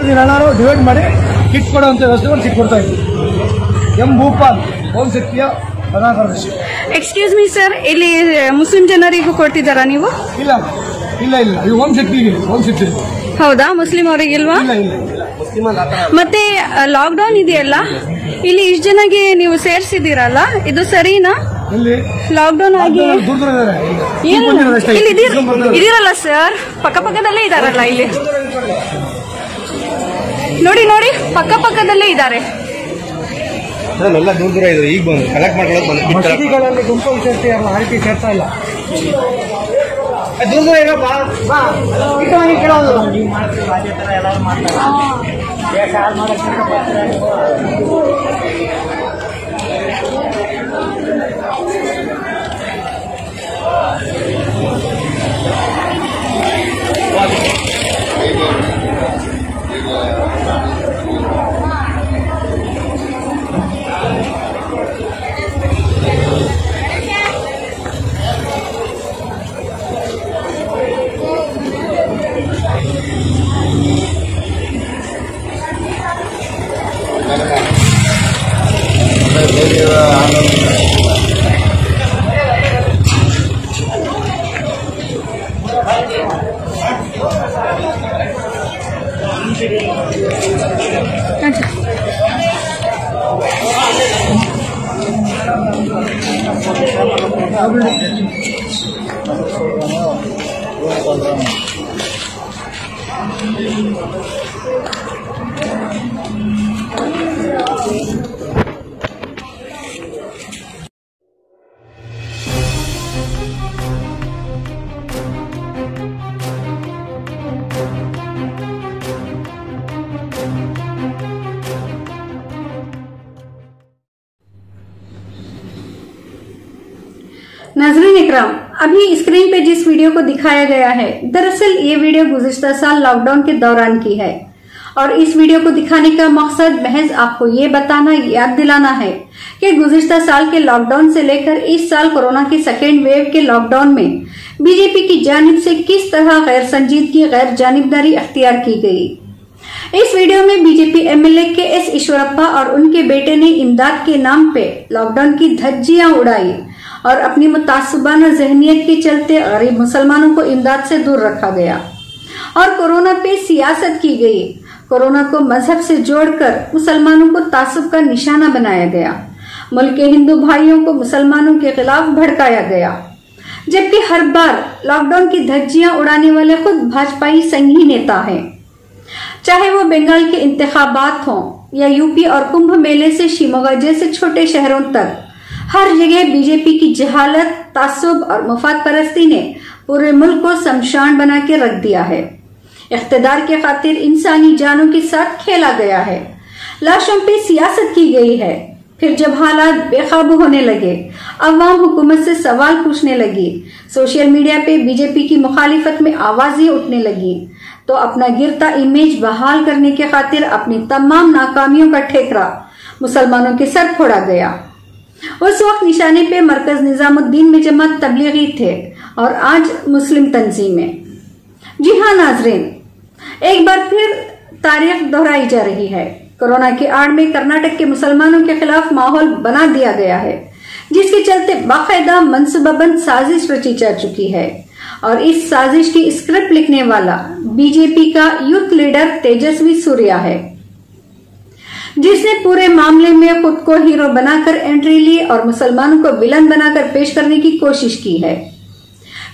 ಪ್ರತಿದಿನ ಡಿವೈಡ್ ಮಾಡಿ ಕಿಟ್ ಕೊಡುವಂತ ವ್ಯವಸ್ಥೆ ಕಿಟ್ ಕೊಡ್ತಾ ಇದ್ದೀವಿ. ಎಂ ಭೂಪಾಲ್ ಓಂ ಶಕ್ತಿಯ ಪ್ರಧಾನ ಕಾರ್ಯದರ್ಶಿ. ಎಕ್ಸ್ಕ್ಯೂಸ್ ಮೀ ಸರ್, ಇಲ್ಲಿ ಮುಸ್ಲಿಂ ಜನರಿಗೂ ಕೊಡ್ತಿದ್ದಾರಾ ನೀವು? ಇಲ್ಲ ಇಲ್ಲ ಇಲ್ಲ, ಇದು ಓಂ ಶಕ್ತಿಗೆ. ಓಂ ಶಕ್ತಿ ಹೌದಾ, ಮುಸ್ಲಿಂ ಅವರಿಗಿಲ್ವಾ? ಮತ್ತೆ ಲಾಕ್ಡೌನ್ ಇದೆಯಲ್ಲ, ಇಲ್ಲಿ ಇಷ್ಟು ಜನಗೆ ನೀವು ಸೇರಿಸಿದ್ದೀರಲ್ಲ, ಇದು ಸರಿನಾ? ಲಾಕ್ಡೌನ್ ಆಗಿ ಇಲ್ಲಿ ಇದೀರಲ್ಲ ಸರ್, ಪಕ್ಕದಲ್ಲೇ ಇದಾರಲ್ಲ, ಇಲ್ಲಿ ನೋಡಿ ನೋಡಿ, ಪಕ್ಕದಲ್ಲೇ ಇದ್ದಾರೆ. ಎಲ್ಲ ದೂರ ದೂರ ಇದೆ. ಈಗ ಬಂದು ಕಲೆಕ್ಟ್ ಮಾಡ್ಕೊಳ್ಳೋದು ಗುಂಪು ಸೇರ್ತೀಯಲ್ಲ, ಆ ರೀತಿ ಸೇರ್ತಾ ಇಲ್ಲ. ದೂರ ದೂರ ಇರಪ್ಪ. ಕೇಳೋದು नाज़रीन इकराम, अभी स्क्रीन पे जिस वीडियो को दिखाया गया है, दरअसल ये वीडियो गुज़िश्ता साल लॉकडाउन के दौरान की है और इस वीडियो को दिखाने का मकसद महज आपको ये बताना, याद दिलाना है कि गुज़िश्ता साल के लॉकडाउन से लेकर इस साल कोरोना की सेकेंड वेव के लॉकडाउन में बीजेपी की जानिब से किस तरह गैर संजीदगी, गैर जानिबदारी अख्तियार की गई। इस वीडियो में बीजेपी एमएलए के एस ईश्वरप्पा और उनके बेटे ने इमदाद के नाम पे लॉकडाउन की धज्जियां उड़ाई और अपनी मुतासबाना जहनियत के चलते गरीब मुसलमानों को इमदाद से दूर रखा गया और कोरोना पे सियासत की गई। कोरोना को मजहब से जोड़कर मुसलमानों को तासुब का निशाना बनाया गया। मुल्क के हिंदू भाइयों को मुसलमानों के खिलाफ भड़काया गया, जबकि हर बार लॉकडाउन की धज्जियां उड़ाने वाले खुद भाजपाई संघी नेता हैं। चाहे वो बंगाल के इंतखाबात हों या यूपी और कुंभ मेले से शिमोगा जैसे छोटे शहरों तक, हर जगह बीजेपी की जहालत, तासुब और मुफाद परस्ती ने पूरे मुल्क को शमशान बना के रख दिया है। इख्तिदार के खातिर इंसानी जानों के साथ खेला गया है, लाशों पे सियासत की गई है। फिर जब हालात बेकाबू होने लगे, अवाम हुकूमत से सवाल पूछने लगी, सोशल मीडिया पे बीजेपी की मुखालिफत में आवाजें उठने लगी, तो अपना गिरता इमेज बहाल करने के खातिर अपनी तमाम नाकामियों का ठेकरा मुसलमानों के सर फोड़ा गया। उस वक्त निशाने पे मरकज निजामुद्दीन में जमात तबलीगी थे और आज मुस्लिम तंजीमें। जी हाँ नाजरीन, एक बार फिर तारीख दोहराई जा रही है। कोरोना की आड़ में कर्नाटक के मुसलमानों के खिलाफ माहौल बना दिया गया है, जिसके चलते बाकायदा मनसूबाबंद साजिश रची जा चुकी है और इस साजिश की स्क्रिप्ट लिखने वाला बीजेपी का यूथ लीडर तेजस्वी सूर्या है, जिसने पूरे मामले में खुद को हीरो बनाकर एंट्री ली और मुसलमानों को विलन बनाकर पेश करने की कोशिश की है।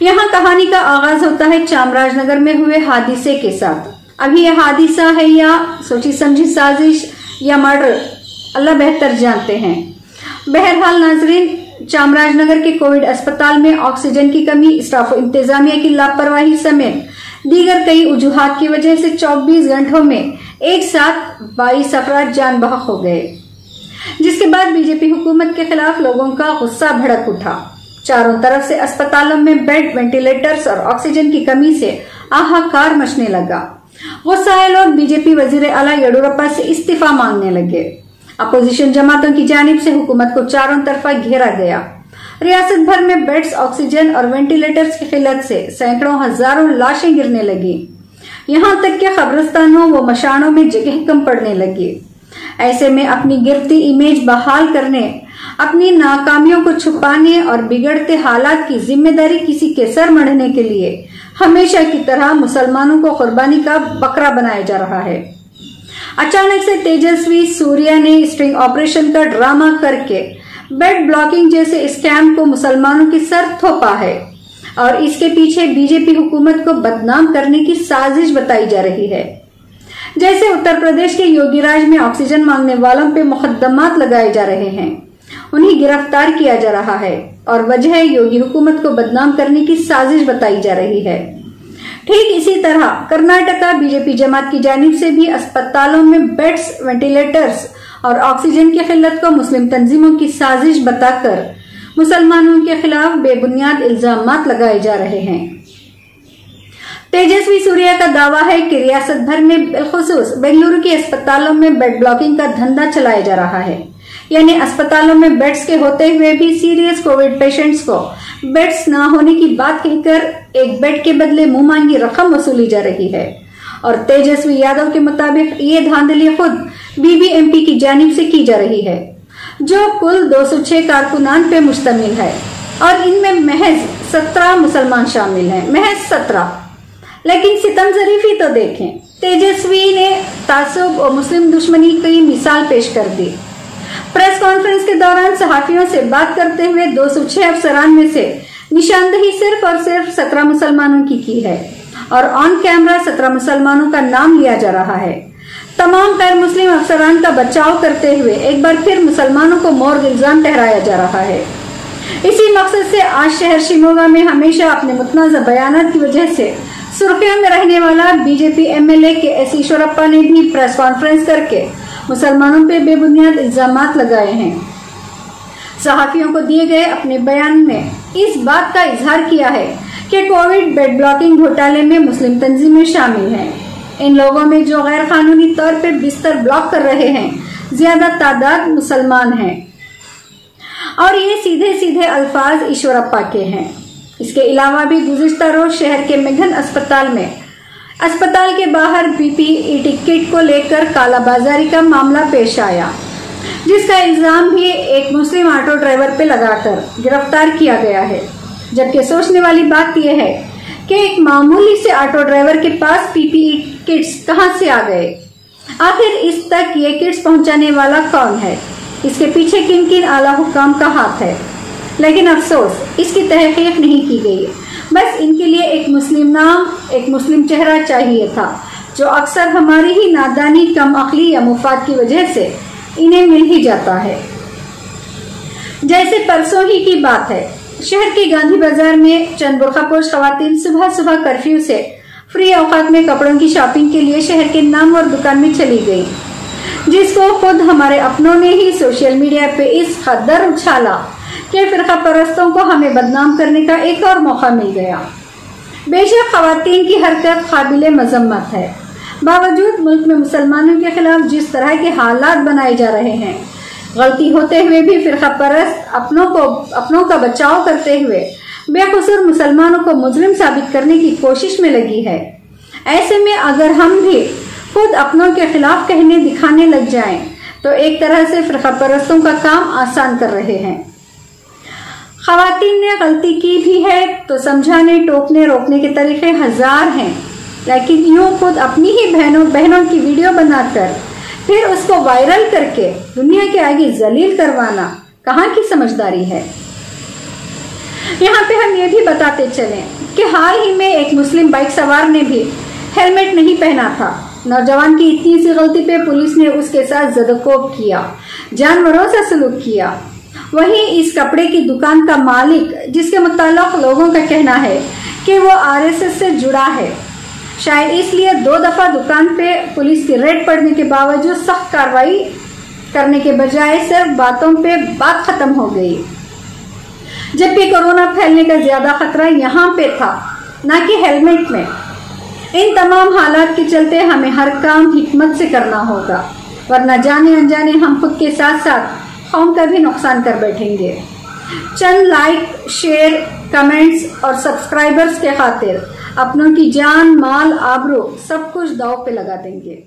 यहाँ कहानी का आगाज होता है चामराजनगर में हुए हादसे के साथ। अभी यह हादसा है या सोची समझी साजिश या मर्डर, अल्लाह बेहतर जानते हैं। बहरहाल नाजरीन, चामराजनगर के कोविड अस्पताल में ऑक्सीजन की कमी, स्टाफ इंतजामिया की लापरवाही समेत दीगर कई वजूहात की वजह से 24 घंटों में एक साथ 22 अफराद जान बहक हो गए, जिसके बाद बीजेपी हुकूमत के खिलाफ लोगों का गुस्सा भड़क उठा। चारों तरफ से अस्पतालों में बेड, वेंटिलेटर्स और ऑक्सीजन की कमी से हाहाकार मचने लगा। गुस्साए लोग बीजेपी वजीर आला येडियुरप्पा से इस्तीफा मांगने लगे। अपोजिशन जमातों की जानिब से हुकूमत को चारों तरफा घेरा गया। रियासत भर में बेड्स, ऑक्सीजन और वेंटिलेटर्स की किल्लत से सैकड़ों हजारों लाशें गिरने लगी। यहाँ तक कि कब्रिस्तानों व मशानों में जगह कम पड़ने लगी। ऐसे में अपनी गिरती इमेज बहाल करने, अपनी नाकामियों को छुपाने और बिगड़ते हालात की जिम्मेदारी किसी के सर मढ़ने के लिए हमेशा की तरह मुसलमानों को कुर्बानी का बकरा बनाया जा रहा है। अचानक से तेजस्वी सूर्या ने स्ट्रिंग ऑपरेशन का ड्रामा करके बेड ब्लॉकिंग जैसे स्कैम को मुसलमानों के सर थोपा है और इसके पीछे बीजेपी हुकूमत को बदनाम करने की साजिश बताई जा रही है। जैसे उत्तर प्रदेश के योगीराज में ऑक्सीजन मांगने वालों पे मुकदमात लगाए जा रहे हैं, उन्हें गिरफ्तार किया जा रहा है और वजह योगी हुकूमत को बदनाम करने की साजिश बताई जा रही है। ठीक इसी तरह कर्नाटका बीजेपी जमात की जानिब से भी अस्पतालों में बेड्स, वेंटिलेटर्स और ऑक्सीजन की किल्लत को मुस्लिम तंजीमों की साजिश बताकर मुसलमानों के खिलाफ बेबुनियाद इल्जामात लगाए जा रहे हैं। तेजस्वी सूर्या का दावा है कि रियासत भर में बिलखुसूस बेंगलुरु के अस्पतालों में बेड ब्लॉकिंग का धंधा चलाया जा रहा है, यानी अस्पतालों में बेड्स के होते हुए भी सीरियस कोविड पेशेंट्स को बेड्स न होने की बात कहकर एक बेड के बदले मुंह मांगी रकम वसूली जा रही है। और तेजस्वी यादव के मुताबिक ये धांधली खुद बीबीएमपी की जानिब से की जा रही है, जो कुल 206 कारकुनान पे मुश्तमिल है और इनमें महज 17 मुसलमान शामिल हैं, महज 17। लेकिन सितम ज़रीफी तो देखें, तेजस्वी ने तासुब और मुस्लिम दुश्मनी की मिसाल पेश कर दी। प्रेस कॉन्फ्रेंस के दौरान सहाफियों से बात करते हुए 206 अफसरान में से निशानदही सिर्फ और सिर्फ 17 मुसलमानों की है और ऑन कैमरा 17 मुसलमानों का नाम लिया जा रहा है। तमाम गैर मुस्लिम अफसरान का बचाव करते हुए एक बार फिर मुसलमानों को मोर्ग इल्जाम ठहराया जा रहा है। इसी मकसद से आज शहर शिमोगा में हमेशा अपने मुतनाज़ बयानात की वजह से सुर्खियों में रहने वाला बीजेपी एमएलए के एस ईश्वरप्पा ने भी प्रेस कॉन्फ्रेंस करके मुसलमानों पे बेबुनियाद इल्जामात लगाए हैं। सहाफियों को दिए गए अपने बयान में इस बात का इजहार किया है कि कोविड बेड ब्लॉकिंग घोटाले में मुस्लिम तंजीमें शामिल हैं। इन लोगों में जो गैर कानूनी तौर पे बिस्तर ब्लॉक कर रहे हैं, ज्यादा तादाद मुसलमान हैं और ये सीधे सीधे अल्फाज ईश्वरप्पा के हैं। इसके अलावा भी गुज़िश्ता रोज शहर के मेघन अस्पताल में अस्पताल के बाहर पीपीई किट को लेकर कालाबाजारी का मामला पेश आया, जिसका इल्जाम भी एक मुस्लिम ऑटो ड्राइवर पे लगाकर गिरफ्तार किया गया है। जबकि सोचने वाली बात यह है कि एक मामूली से ऑटो ड्राइवर के पास पीपीई किट्स कहां से आ गए? आखिर इस तक ये किट्स पहुंचाने वाला कौन है? इसके पीछे किन किन आला हुकाम का हाथ है? लेकिन अफसोस इसकी तहकीक नहीं की गई। बस इनके लिए एक मुस्लिम नाम, एक मुस्लिम चेहरा चाहिए था, जो अक्सर हमारी ही नादानी, कम अक्ली या मुफाद की वजह से इन्हें मिल ही जाता है। जैसे परसों ही की बात है, शहर के गांधी बाजार में चंद बुर्खापोश खवातीन सुबह सुबह कर्फ्यू से फ्री औकात में कपड़ों की शॉपिंग के लिए शहर के नामवर दुकान में चली गई, जिसको खुद हमारे अपनों ने ही सोशल मीडिया पे इस कदर उछाला कि फिरका परस्तों को हमें बदनाम करने का एक और मौका मिल गया। बेशक खवातीन की हरकत काबिले मजम्मत है, बावजूद मुल्क में मुसलमानों के खिलाफ जिस तरह के हालात बनाए जा रहे हैं, गलती होते हुए भी फिरका परस्त अपनों का बचाव करते हुए बेकसूर मुसलमानों को मुजरिम साबित करने की कोशिश में लगी है। ऐसे में अगर हम भी खुद अपनों के खिलाफ कहने दिखाने लग जाएं, तो एक तरह से फिरका परस्तों का काम आसान कर रहे हैं। खवातीन ने गलती की भी है तो समझाने, टोकने, रोकने के तरीके हजार हैं, लेकिन यूं खुद अपनी ही बहनों की वीडियो बनाकर फिर उसको वायरल करके दुनिया के आगे जलील करवाना कहाँ की समझदारी है। यहाँ पे हम ये भी बताते चलें कि हाल ही में एक मुस्लिम बाइक सवार ने भी हेलमेट नहीं पहना था। नौजवान की इतनी सी गलती पे पुलिस ने उसके साथ ज़दकोब किया, जानवरों से सलूक किया। वहीं इस कपड़े की दुकान का मालिक, जिसके मुताल्लिक लोगों का कहना है कि वो आरएसएस से जुड़ा है, शायद इसलिए 2 दफा दुकान पे पुलिस की रेड पड़ने के बावजूद सख्त कार्रवाई करने के बजाय सिर्फ बातों पे बात खत्म हो गई। जबकि कोरोना फैलने का ज्यादा खतरा यहाँ पे था, ना कि हेलमेट में। इन तमाम हालात के चलते हमें हर काम हिकमत से करना होगा, वरना जाने अनजाने हम खुद के साथ साथ कौम का भी नुकसान कर बैठेंगे। चंद लाइक, शेयर, कमेंट्स और सब्सक्राइबर्स के खातिर अपनों की जान, माल, आबरू सब कुछ दांव पे लगा देंगे।